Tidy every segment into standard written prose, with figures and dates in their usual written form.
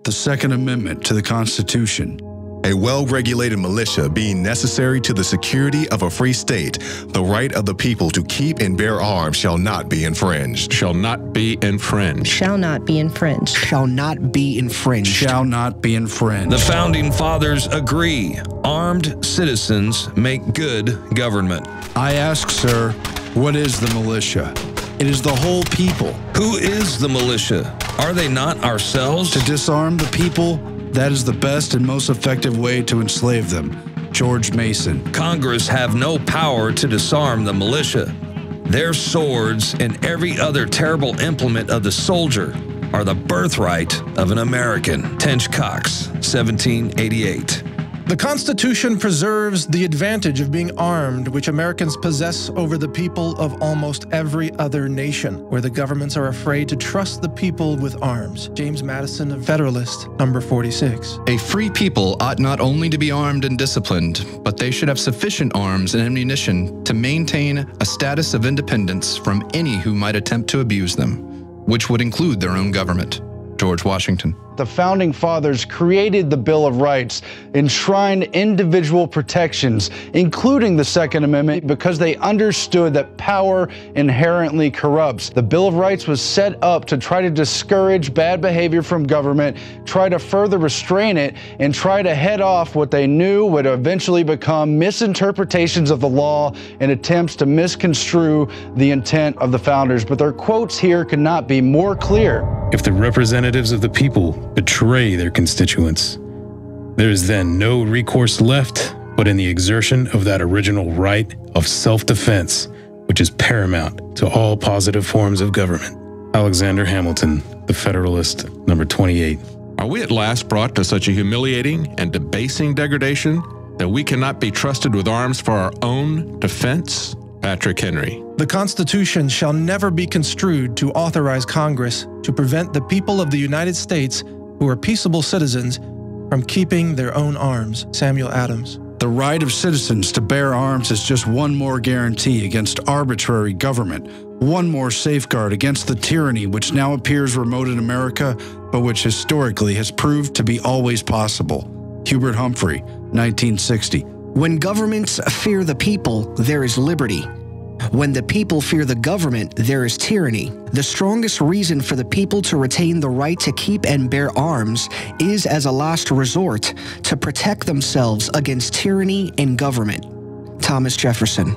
The Second Amendment to the Constitution. A well-regulated militia being necessary to the security of a free state, the right of the people to keep and bear arms shall not be infringed. Shall not be infringed. Shall not be infringed. Shall not be infringed. Shall not be infringed. The Founding Fathers agree. Armed citizens make good government. I ask, sir, what is the militia? It is the whole people. Who is the militia? Are they not ourselves? To disarm the people, that is the best and most effective way to enslave them. George Mason. Congress have no power to disarm the militia. Their swords and every other terrible implement of the soldier are the birthright of an American. Tench Cox, 1788. The Constitution preserves the advantage of being armed, which Americans possess over the people of almost every other nation, where the governments are afraid to trust the people with arms. James Madison, Federalist, number 46. A free people ought not only to be armed and disciplined, but they should have sufficient arms and ammunition to maintain a status of independence from any who might attempt to abuse them, which would include their own government. George Washington. The Founding Fathers created the Bill of Rights, enshrined individual protections, including the Second Amendment, because they understood that power inherently corrupts. The Bill of Rights was set up to try to discourage bad behavior from government, try to further restrain it, and try to head off what they knew would eventually become misinterpretations of the law and attempts to misconstrue the intent of the founders. But their quotes here could not be more clear. If the representatives of the people betray their constituents, there is then no recourse left but in the exertion of that original right of self-defense, which is paramount to all positive forms of government. Alexander Hamilton, The Federalist, number 28. Are we at last brought to such a humiliating and debasing degradation that we cannot be trusted with arms for our own defense? Patrick Henry. The Constitution shall never be construed to authorize Congress to prevent the people of the United States, who are peaceable citizens, from keeping their own arms. Samuel Adams. The right of citizens to bear arms is just one more guarantee against arbitrary government, one more safeguard against the tyranny which now appears remote in America, but which historically has proved to be always possible. Hubert Humphrey, 1960. When governments fear the people, there is liberty. When the people fear the government, there is tyranny. The strongest reason for the people to retain the right to keep and bear arms is as a last resort to protect themselves against tyranny and government. Thomas Jefferson.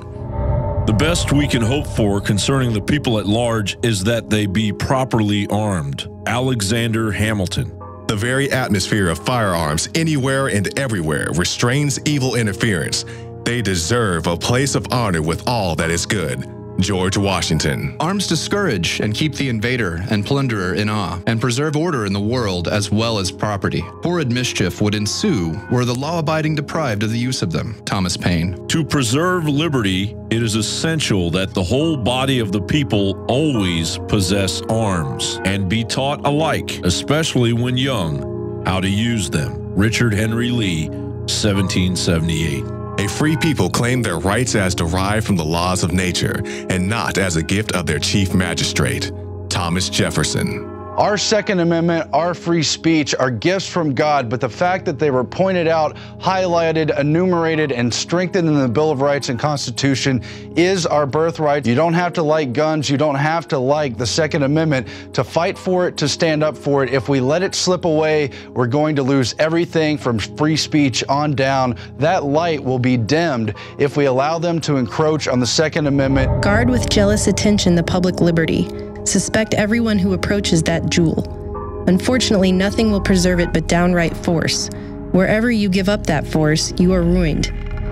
The best we can hope for concerning the people at large is that they be properly armed. Alexander Hamilton. The very atmosphere of firearms anywhere and everywhere restrains evil interference. They deserve a place of honor with all that is good. George Washington. Arms discourage and keep the invader and plunderer in awe, and preserve order in the world as well as property. Horrid mischief would ensue were the law-abiding deprived of the use of them. Thomas Paine. To preserve liberty, it is essential that the whole body of the people always possess arms and be taught alike, especially when young, how to use them. Richard Henry Lee, 1778. A free people claim their rights as derived from the laws of nature and not as a gift of their chief magistrate. Thomas Jefferson. Our Second Amendment, our free speech are gifts from God, but the fact that they were pointed out, highlighted, enumerated, and strengthened in the Bill of Rights and Constitution is our birthright. You don't have to like guns. You don't have to like the Second Amendment to fight for it, to stand up for it. If we let it slip away, we're going to lose everything from free speech on down. That light will be dimmed if we allow them to encroach on the Second Amendment. Guard with jealous attention the public liberty. Suspect everyone who approaches that jewel. Unfortunately, nothing will preserve it but downright force. Wherever you give up that force, you are ruined.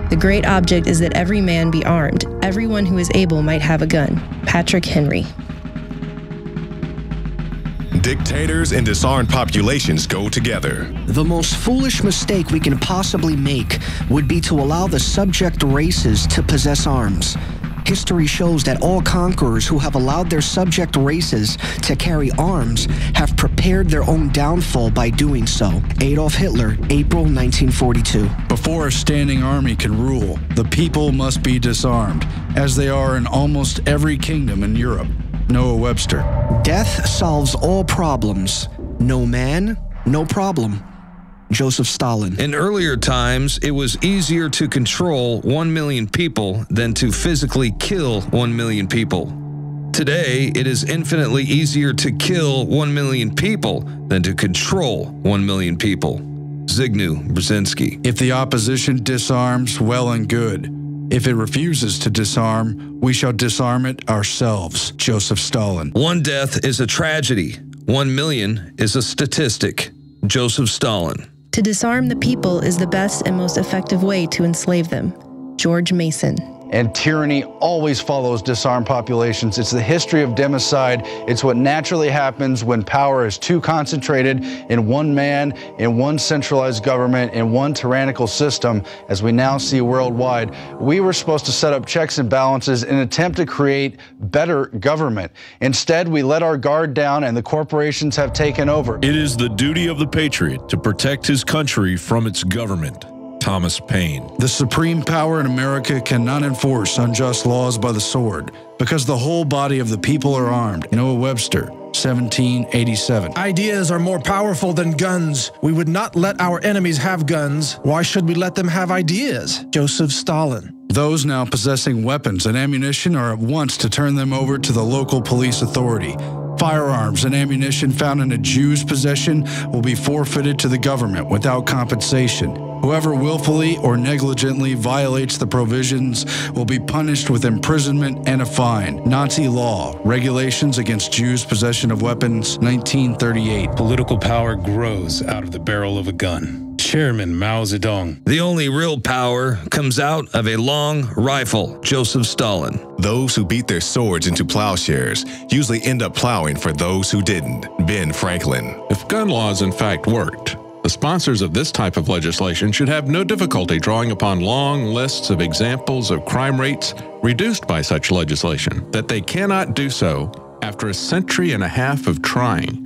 The great object is that every man be armed. Everyone who is able might have a gun. Patrick Henry. Dictators and disarmed populations go together. The most foolish mistake we can possibly make would be to allow the subject races to possess arms. History shows that all conquerors who have allowed their subject races to carry arms have prepared their own downfall by doing so. Adolf Hitler, April 1942. Before a standing army can rule, the people must be disarmed, as they are in almost every kingdom in Europe. Noah Webster. Death solves all problems. No man No problem. Joseph Stalin. In earlier times, it was easier to control 1 million people than to physically kill 1 million people. Today, it is infinitely easier to kill 1 million people than to control 1 million people. Zygmunt Brzezinski. If the opposition disarms, well and good. If it refuses to disarm, we shall disarm it ourselves. Joseph Stalin. One death is a tragedy. 1 million is a statistic. Joseph Stalin. To disarm the people is the best and most effective way to enslave them. George Mason. And tyranny always follows disarmed populations. It's the history of democide. It's what naturally happens when power is too concentrated in one man, in one centralized government, in one tyrannical system, as we now see worldwide. We were supposed to set up checks and balances in an attempt to create better government. Instead, we let our guard down and the corporations have taken over. It is the duty of the patriot to protect his country from its government. Thomas Paine. The supreme power in America cannot enforce unjust laws by the sword, because the whole body of the people are armed. Noah Webster, 1787. Ideas are more powerful than guns. We would not let our enemies have guns. Why should we let them have ideas? Joseph Stalin. Those now possessing weapons and ammunition are at once to turn them over to the local police authority. Firearms and ammunition found in a Jew's possession will be forfeited to the government without compensation. Whoever willfully or negligently violates the provisions will be punished with imprisonment and a fine. Nazi law, Regulations Against Jews' Possession of Weapons, 1938. Political power grows out of the barrel of a gun. Chairman Mao Zedong. The only real power comes out of a long rifle. Joseph Stalin. Those who beat their swords into plowshares usually end up plowing for those who didn't. Ben Franklin. If gun laws in fact worked, the sponsors of this type of legislation should have no difficulty drawing upon long lists of examples of crime rates reduced by such legislation. That they cannot do so after a century and a half of trying.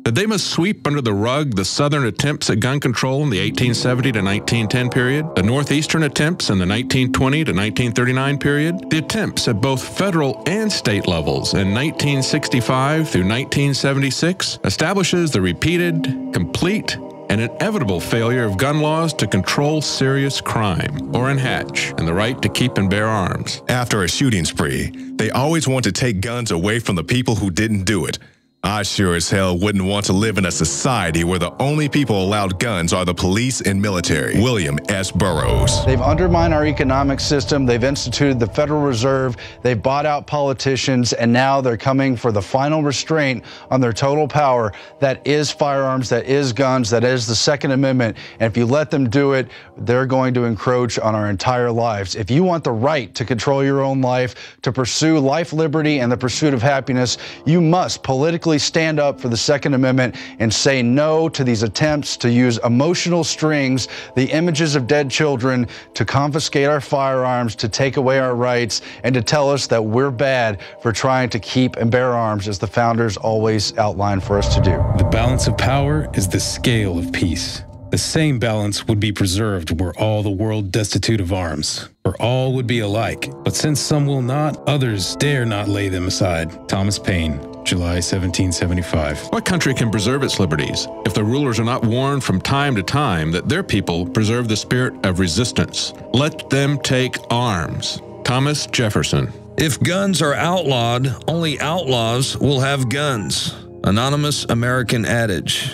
That they must sweep under the rug the Southern attempts at gun control in the 1870 to 1910 period, the Northeastern attempts in the 1920 to 1939 period, the attempts at both federal and state levels in 1965 through 1976, establishes the repeated, complete, and inevitable failure of gun laws to control serious crime. Orrin Hatch and the right to keep and bear arms. After a shooting spree, they always want to take guns away from the people who didn't do it. I sure as hell wouldn't want to live in a society where the only people allowed guns are the police and military. William S. Burroughs. They've undermined our economic system. They've instituted the Federal Reserve. They've bought out politicians, and now they're coming for the final restraint on their total power. That is firearms, that is guns, that is the Second Amendment. And if you let them do it, they're going to encroach on our entire lives. If you want the right to control your own life, to pursue life, liberty, and the pursuit of happiness, you must politically stand up for the Second Amendment and say no to these attempts to use emotional strings, the images of dead children, to confiscate our firearms, to take away our rights, and to tell us that we're bad for trying to keep and bear arms, as the founders always outlined for us to do. The balance of power is the scale of peace. The same balance would be preserved were all the world destitute of arms, for all would be alike. But since some will not, others dare not lay them aside. Thomas Paine, July 1775. What country can preserve its liberties if the rulers are not warned from time to time that their people preserve the spirit of resistance? Let them take arms. Thomas Jefferson. If guns are outlawed, only outlaws will have guns. Anonymous American adage.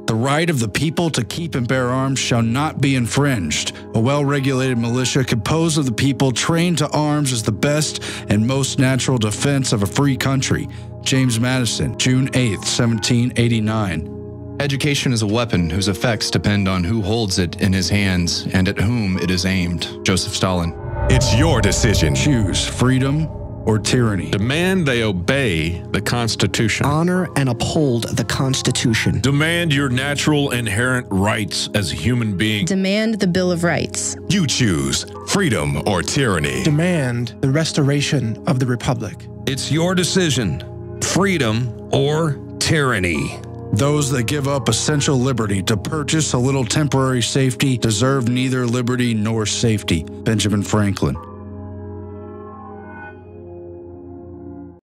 The right of the people to keep and bear arms shall not be infringed. A well-regulated militia composed of the people trained to arms is the best and most natural defense of a free country. James Madison, June 8, 1789. Education is a weapon whose effects depend on who holds it in his hands and at whom it is aimed. Joseph Stalin. It's your decision. Choose freedom or tyranny. Demand they obey the Constitution. Honor and uphold the Constitution. Demand your natural inherent rights as a human being. Demand the Bill of Rights. You choose freedom or tyranny. Demand the restoration of the Republic. It's your decision. Freedom or tyranny. Those that give up essential liberty to purchase a little temporary safety deserve neither liberty nor safety. Benjamin Franklin.